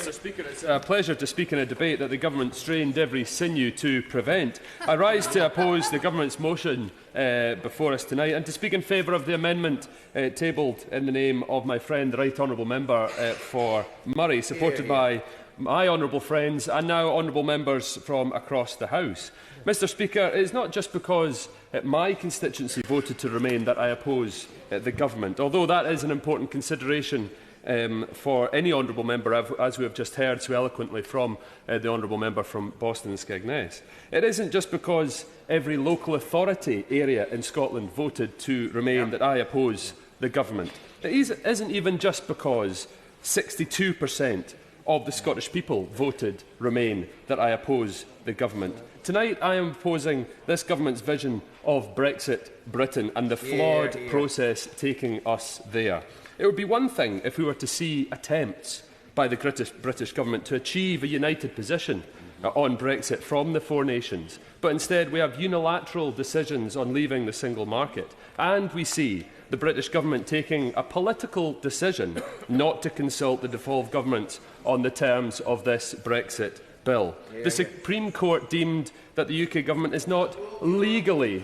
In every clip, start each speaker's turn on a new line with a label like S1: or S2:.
S1: Mr Speaker, it's a pleasure to speak in a debate that the Government strained every sinew to prevent. I rise to oppose the Government's motion before us tonight and to speak in favour of the amendment tabled in the name of my friend, the Right Honourable Member for Moray, supported by my honourable friends and now honourable members from across the House. Mr Speaker, it is not just because my constituency voted to remain that I oppose the Government, although that is an important consideration for any honourable member, as we have just heard so eloquently from the honourable member from Boston and Skegness. It isn't just because every local authority area in Scotland voted to remain that I oppose the Government. It isn't even just because 62% of the Scottish people voted remain that I oppose the Government. Tonight I am opposing this Government's vision of Brexit Britain and the flawed process taking us there. It would be one thing if we were to see attempts by the British Government to achieve a united position on Brexit from the four nations, but instead we have unilateral decisions on leaving the single market, and we see the British Government taking a political decision not to consult the devolved governments on the terms of this Brexit Bill. The Supreme Court deemed that the UK Government is not legally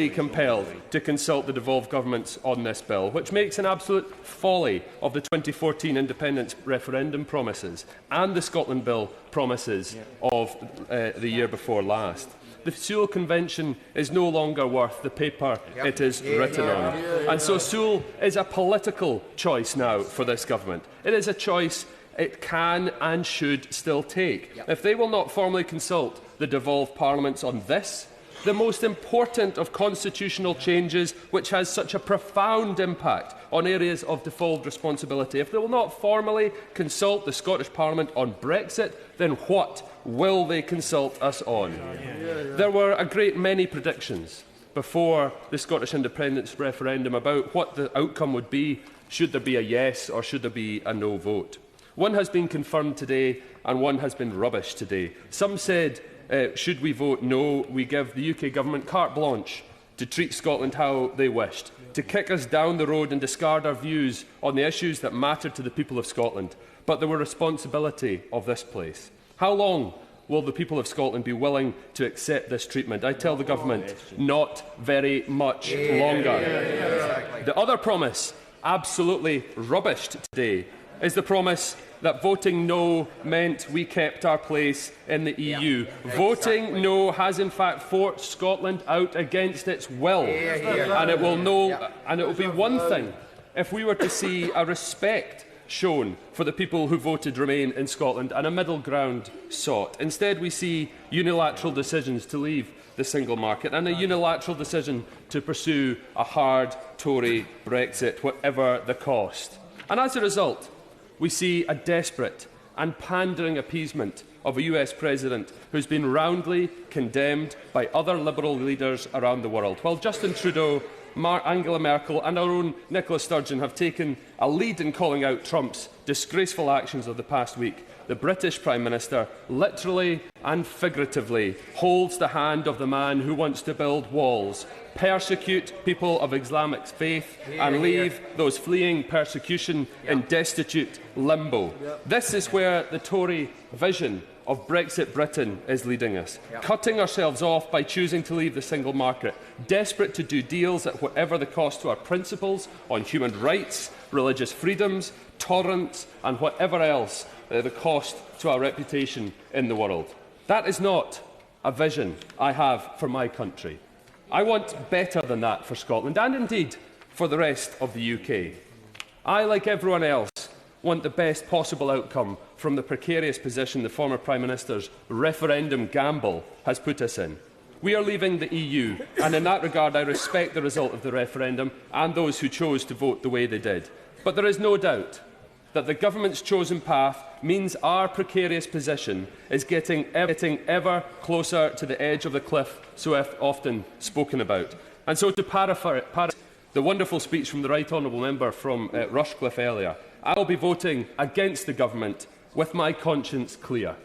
S1: compelled to consult the devolved governments on this bill, which makes an absolute folly of the 2014 independence referendum promises and the Scotland Bill promises of the year before last. The Sewell Convention is no longer worth the paper it is written on. And so Sewell is a political choice now for this Government. It is a choice it can and should still take. If they will not formally consult the devolved parliaments on this, the most important of constitutional changes, which has such a profound impact on areas of devolved responsibility, if they will not formally consult the Scottish Parliament on Brexit, then what will they consult us on? There were a great many predictions before the Scottish independence referendum about what the outcome would be, should there be a yes or should there be a no vote. One has been confirmed today and one has been rubbish today. Some said, should we vote no, we give the UK Government carte blanche to treat Scotland how they wished, to kick us down the road and discard our views on the issues that matter to the people of Scotland. But they were responsibility of this place. How long will the people of Scotland be willing to accept this treatment? I tell the Government, not very much longer. The other promise, absolutely rubbished today, is the promise that voting no meant we kept our place in the EU. Voting no has in fact forced Scotland out against its will. And it will be one thing if we were to see a respect shown for the people who voted remain in Scotland and a middle ground sought. Instead, we see unilateral decisions to leave the single market and a unilateral decision to pursue a hard Tory Brexit, whatever the cost. And as a result, we see a desperate and pandering appeasement of a US President who has been roundly condemned by other Liberal leaders around the world, while Justin Trudeau, Angela Merkel and our own Nicola Sturgeon have taken a lead in calling out Trump's disgraceful actions of the past week. The British Prime Minister literally and figuratively holds the hand of the man who wants to build walls, persecute people of Islamic faith and leave those fleeing persecution in destitute limbo. This is where the Tory vision of Brexit Britain is leading us, cutting ourselves off by choosing to leave the single market, desperate to do deals at whatever the cost to our principles on human rights, religious freedoms, tolerance and whatever else the cost to our reputation in the world. That is not a vision I have for my country. I want better than that for Scotland and indeed for the rest of the UK. I, like everyone else, want the best possible outcome from the precarious position the former Prime Minister's referendum gamble has put us in. We are leaving the EU, and in that regard I respect the result of the referendum and those who chose to vote the way they did. But there is no doubt that the Government's chosen path means our precarious position is getting ever closer to the edge of the cliff so often spoken about. And so, to paraphrase the wonderful speech from the Right Honourable Member from Rushcliffe earlier, I will be voting against the Government with my conscience clear.